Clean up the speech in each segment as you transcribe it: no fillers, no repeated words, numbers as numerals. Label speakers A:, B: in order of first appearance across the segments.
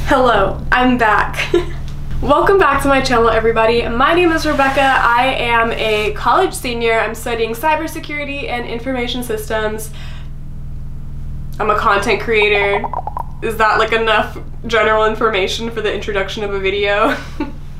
A: Hello, I'm back. Welcome back to my channel, everybody. My name is Rebecca. I am a college senior. I'm studying cybersecurity and information systems. I'm a content creator. Is that like enough general information for the introduction of a video?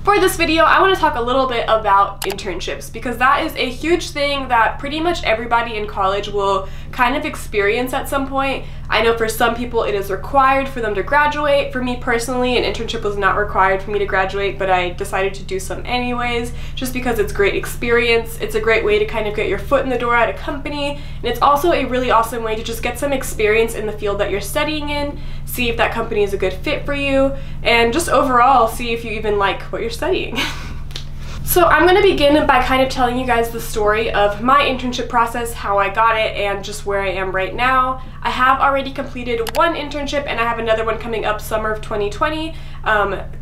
A: For this video, I want to talk a little bit about internships because that is a huge thing that pretty much everybody in college will kind of experience at some point. I know for some people it is required for them to graduate. For me personally, an internship was not required for me to graduate, but I decided to do some anyways just because it's great experience. It's a great way to kind of get your foot in the door at a company, and it's also a really awesome way to just get some experience in the field that you're studying in, see if that company is a good fit for you, and just overall see if you even like what you're studying. So I'm going to begin by kind of telling you guys the story of my internship process, how I got it, and just where I am right now. I have already completed one internship and I have another one coming up summer of 2020.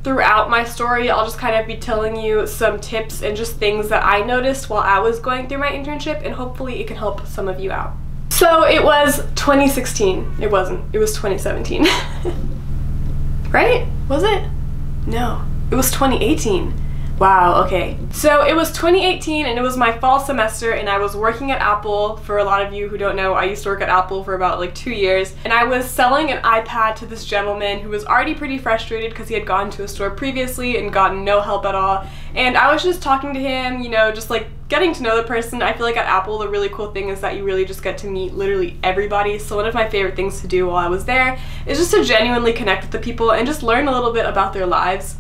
A: Throughout my story, I'll just kind of be telling you some tips and just things that I noticed while I was going through my internship, and hopefully it can help some of you out. So it was 2016. It wasn't. It was 2017. Right? Was it? No. It was 2018. Wow, okay. So it was 2018 and it was my fall semester and I was working at Apple. For a lot of you who don't know, I used to work at Apple for about like 2 years, and I was selling an iPad to this gentleman who was already pretty frustrated because he had gone to a store previously and gotten no help at all. And I was just talking to him, you know, just like getting to know the person. I feel like at Apple the really cool thing is that you really just get to meet literally everybody. So one of my favorite things to do while I was there is just to genuinely connect with the people and just learn a little bit about their lives.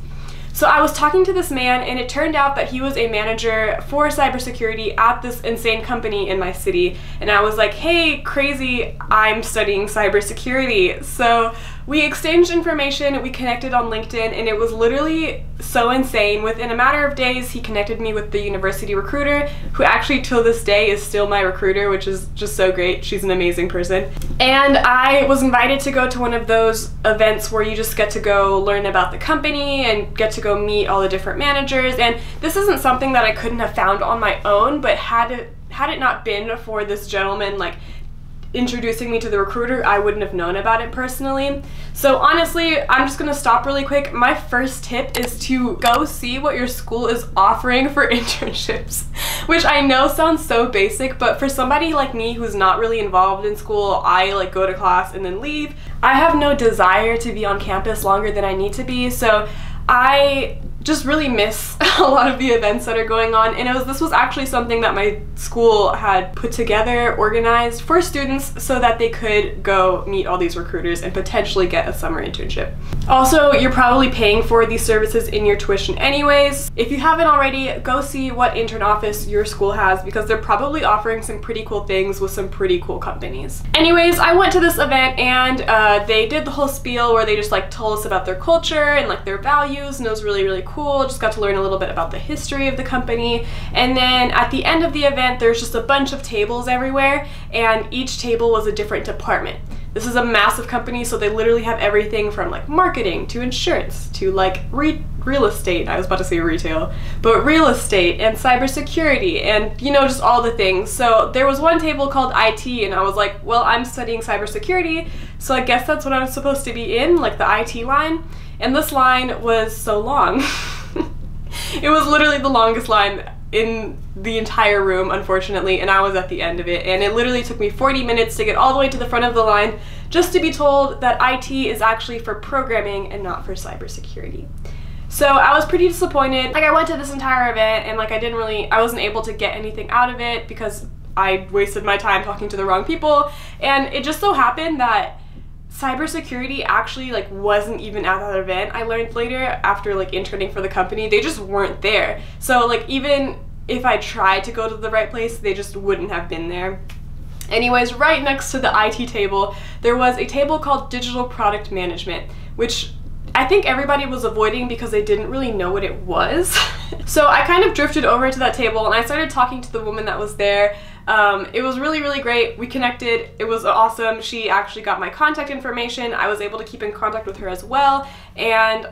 A: So I was talking to this man and it turned out that he was a manager for cybersecurity at this insane company in my city. And I was like, hey, crazy, I'm studying cybersecurity. So we exchanged information, we connected on LinkedIn, and it was literally so insane. Within a matter of days, he connected me with the university recruiter, who actually till this day is still my recruiter, which is just so great. She's an amazing person. And I was invited to go to one of those events where you just get to go learn about the company and get to go meet all the different managers. And this isn't something that I couldn't have found on my own, but had it not been for this gentleman like introducing me to the recruiter, I wouldn't have known about it personally. So honestly, I'm just gonna stop really quick. My first tip is to go see what your school is offering for internships, which I know sounds so basic, but for somebody like me who's not really involved in school, I like go to class and then leave. I have no desire to be on campus longer than I need to be, so I just really miss a lot of the events that are going on, and this was actually something that my school had put together, organized for students so that they could go meet all these recruiters and potentially get a summer internship. Also, you're probably paying for these services in your tuition anyways. If you haven't already, go see what intern office your school has because they're probably offering some pretty cool things with some pretty cool companies. Anyways, I went to this event and they did the whole spiel where they just like told us about their culture and like their values, and it was really, really cool. Just got to learn a little bit about the history of the company. And then at the end of the event, there's just a bunch of tables everywhere, and each table was a different department. This is a massive company, so they literally have everything from like marketing to insurance to like real estate. I was about to say retail, but real estate and cybersecurity and, you know, just all the things. So there was one table called IT, and I was like, well, I'm studying cybersecurity, so I guess that's what I'm supposed to be in, like the IT line. And this line was so long. It was literally the longest line in the entire room, unfortunately, and I was at the end of it, and it literally took me 40 minutes to get all the way to the front of the line just to be told that IT is actually for programming and not for cybersecurity. So I was pretty disappointed. Like, I went to this entire event and like I wasn't able to get anything out of it because I wasted my time talking to the wrong people, and it just so happened that cybersecurity actually like wasn't even at that event. I learned later after like interning for the company, they just weren't there. So like even if I tried to go to the right place, they just wouldn't have been there. Anyways, right next to the IT table, there was a table called Digital Product Management, which I think everybody was avoiding because they didn't really know what it was. So I kind of drifted over to that table and I started talking to the woman that was there. It was really, really great. We connected. It was awesome. She actually got my contact information. I was able to keep in contact with her as well. And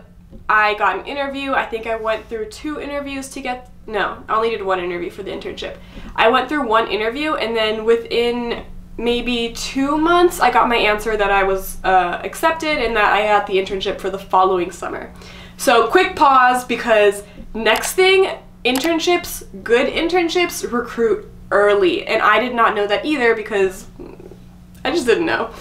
A: I got an interview. I think I went through 2 interviews to get, no, I only did 1 interview for the internship. I went through 1 interview, and then within maybe 2 months, I got my answer that I was accepted and that I got the internship for the following summer. So quick pause, because next thing, internships, good internships recruit early, and I did not know that either because I just didn't know.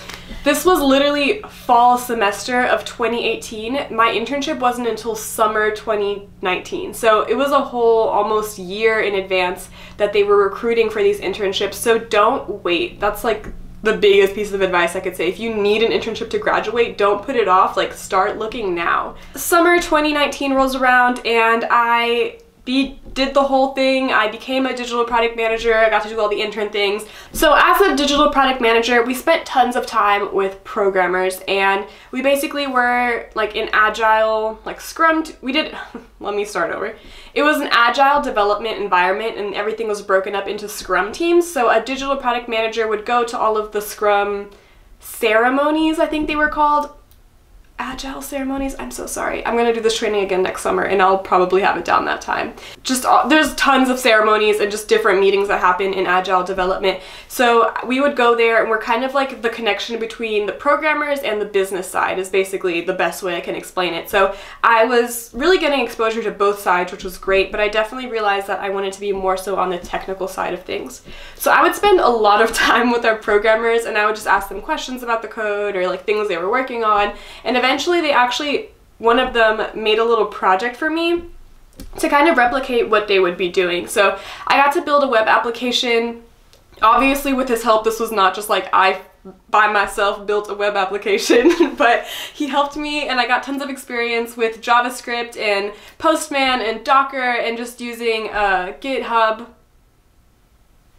A: This was literally fall semester of 2018. My internship wasn't until summer 2019. So it was a whole almost year in advance that they were recruiting for these internships. So don't wait. That's like the biggest piece of advice I could say. If you need an internship to graduate, don't put it off. Like, start looking now. Summer 2019 rolls around and I did the whole thing. I became a digital product manager. I got to do all the intern things. So as a digital product manager, we spent tons of time with programmers, and we basically were like an agile, like Scrum. Let me start over. It was an agile development environment, and everything was broken up into Scrum teams. So a digital product manager would go to all of the Scrum ceremonies, I think they were called. Agile ceremonies? I'm so sorry. I'm gonna do this training again next summer, and I'll probably have it down that time. There's tons of ceremonies and just different meetings that happen in agile development. So we would go there, and we're kind of like the connection between the programmers and the business side is basically the best way I can explain it. So I was really getting exposure to both sides, which was great, but I definitely realized that I wanted to be more so on the technical side of things. So I would spend a lot of time with our programmers, and I would just ask them questions about the code or like things they were working on, and eventually one of them made a little project for me to kind of replicate what they would be doing. So I got to build a web application. Obviously with his help, this was not just like I by myself built a web application, but he helped me, and I got tons of experience with JavaScript and Postman and Docker and just using GitHub,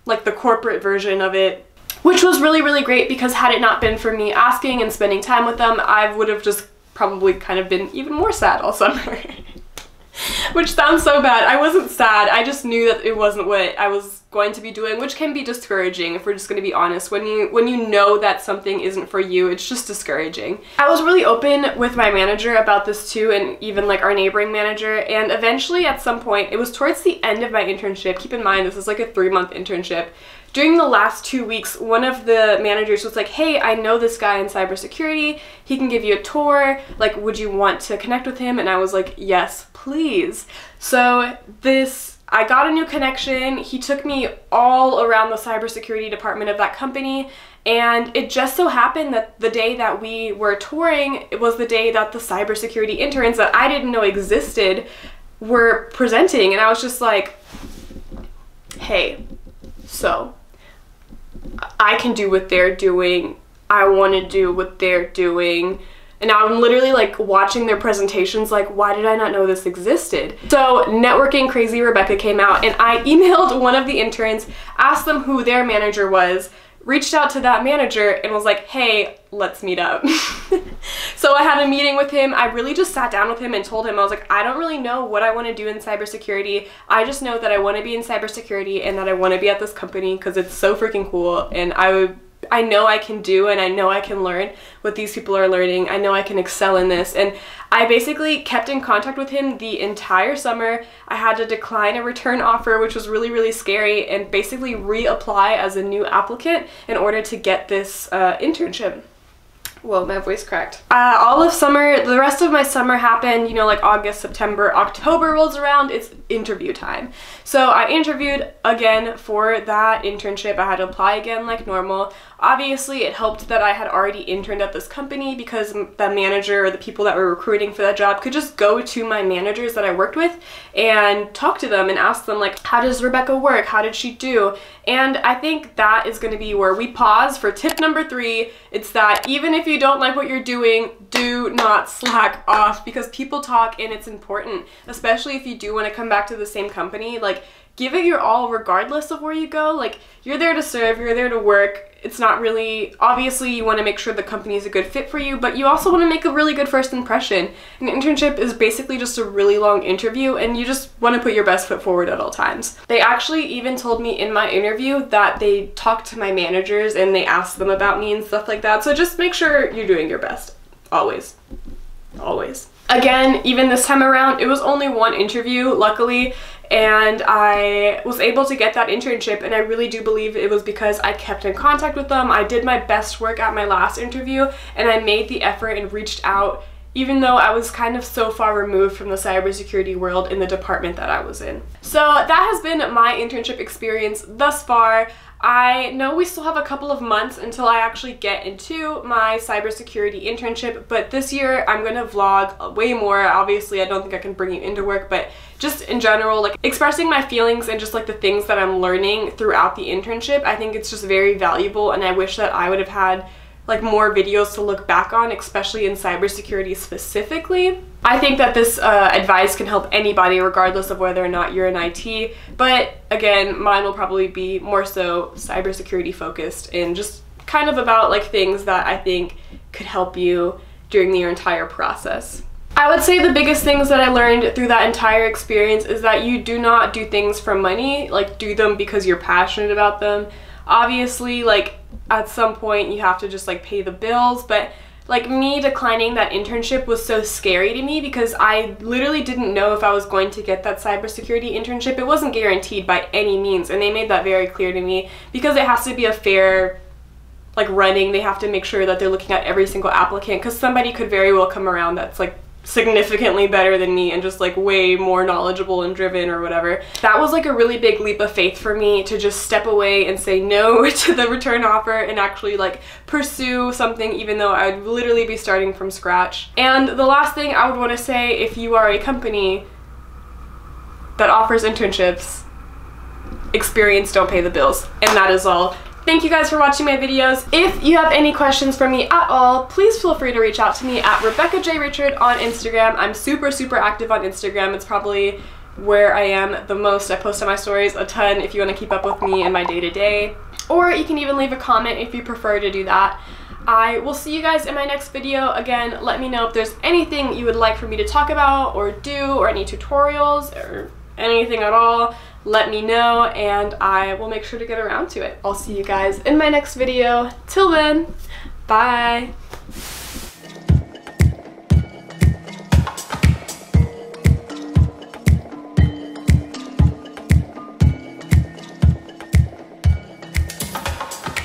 A: like the corporate version of it, which was really, really great, because had it not been for me asking and spending time with them, I would have just probably kind of been even more sad all summer. Which sounds so bad. I wasn't sad. I just knew that it wasn't what I was going to be doing, which can be discouraging if we're just going to be honest. When you know that something isn't for you, it's just discouraging. I was really open with my manager about this too, and even like our neighboring manager, and eventually at some point, it was towards the end of my internship. Keep in mind, this is like a 3-month internship. During the last 2 weeks, one of the managers was like, hey, I know this guy in cybersecurity. He can give you a tour. Like, would you want to connect with him? And I was like, yes, please. So I got a new connection. He took me all around the cybersecurity department of that company. And it just so happened that the day that we were touring, it was the day that the cybersecurity interns that I didn't know existed were presenting. And I was just like, hey, so I can do what they're doing. I want to do what they're doing. And now I'm literally like watching their presentations like, why did I not know this existed? So Networking Crazy Rebecca came out, and I emailed one of the interns, asked them who their manager was, reached out to that manager and was like, hey, let's meet up. So I had a meeting with him. I really just sat down with him and told him, I was like, I don't really know what I want to do in cybersecurity. I just know that I want to be in cybersecurity and that I want to be at this company because it's so freaking cool, and I know I can do and I know I can learn what these people are learning. I know I can excel in this. And I basically kept in contact with him the entire summer. I had to decline a return offer, which was really, really scary, and basically reapply as a new applicant in order to get this internship. Whoa, my voice cracked. All of summer, the rest of my summer happened, you know, like August, September, October rolls around, it's interview time. So I interviewed again for that internship. I had to apply again like normal. Obviously, it helped that I had already interned at this company, because the manager or the people that were recruiting for that job could just go to my managers that I worked with and talk to them and ask them like, how does Rebecca work? How did she do? And I think that is going to be where we pause for tip number 3. It's that even if you don't like what you're doing, do not slack off, because people talk and it's important, especially if you do want to come back to the same company. Like, give it your all regardless of where you go. Like, you're there to serve, you're there to work. It's not really, obviously you want to make sure the company is a good fit for you, but you also want to make a really good first impression. An internship is basically just a really long interview, and you just want to put your best foot forward at all times. They actually even told me in my interview that they talked to my managers and they asked them about me and stuff like that. So just make sure you're doing your best, always. always. Again, even this time around, it was only one interview, luckily, and I was able to get that internship, and I really do believe it was because I kept in contact with them. I did my best work at my last interview, and I made the effort and reached out, even though I was kind of so far removed from the cybersecurity world in the department that I was in. So that has been my internship experience thus far. I know we still have a couple of months until I actually get into my cybersecurity internship, but this year I'm gonna vlog way more. Obviously, I don't think I can bring you into work, but just in general, like expressing my feelings and just like the things that I'm learning throughout the internship, I think it's just very valuable, and I wish that I would have had like more videos to look back on, especially in cybersecurity specifically. I think that this advice can help anybody regardless of whether or not you're in IT, but again, mine will probably be more so cybersecurity focused and just kind of about like things that I think could help you during your entire process. I would say the biggest things that I learned through that entire experience is that you do not do things for money, like do them because you're passionate about them. Obviously, like at some point you have to just like pay the bills, but like me declining that internship was so scary to me because I literally didn't know if I was going to get that cybersecurity internship. It wasn't guaranteed by any means, and they made that very clear to me because it has to be a fair like running. They have to make sure that they're looking at every single applicant, because somebody could very well come around that's like significantly better than me and just like way more knowledgeable and driven or whatever. That was like a really big leap of faith for me to just step away and say no to the return offer and actually like pursue something even though I would literally be starting from scratch. And the last thing I would want to say, if you are a company that offers internships, experience don't pay the bills. And that is all. Thank you guys for watching my videos. If you have any questions for me at all, please feel free to reach out to me at Rebecca J. Richard on Instagram. I'm super active on Instagram. It's probably where I am the most. I post on my stories a ton if you want to keep up with me in my day-to-day. Or you can even leave a comment if you prefer to do that. I will see you guys in my next video. Again, let me know if there's anything you would like for me to talk about or do, or any tutorials or anything at all. Let me know and I will make sure to get around to it. I'll see you guys in my next video. Till then, bye!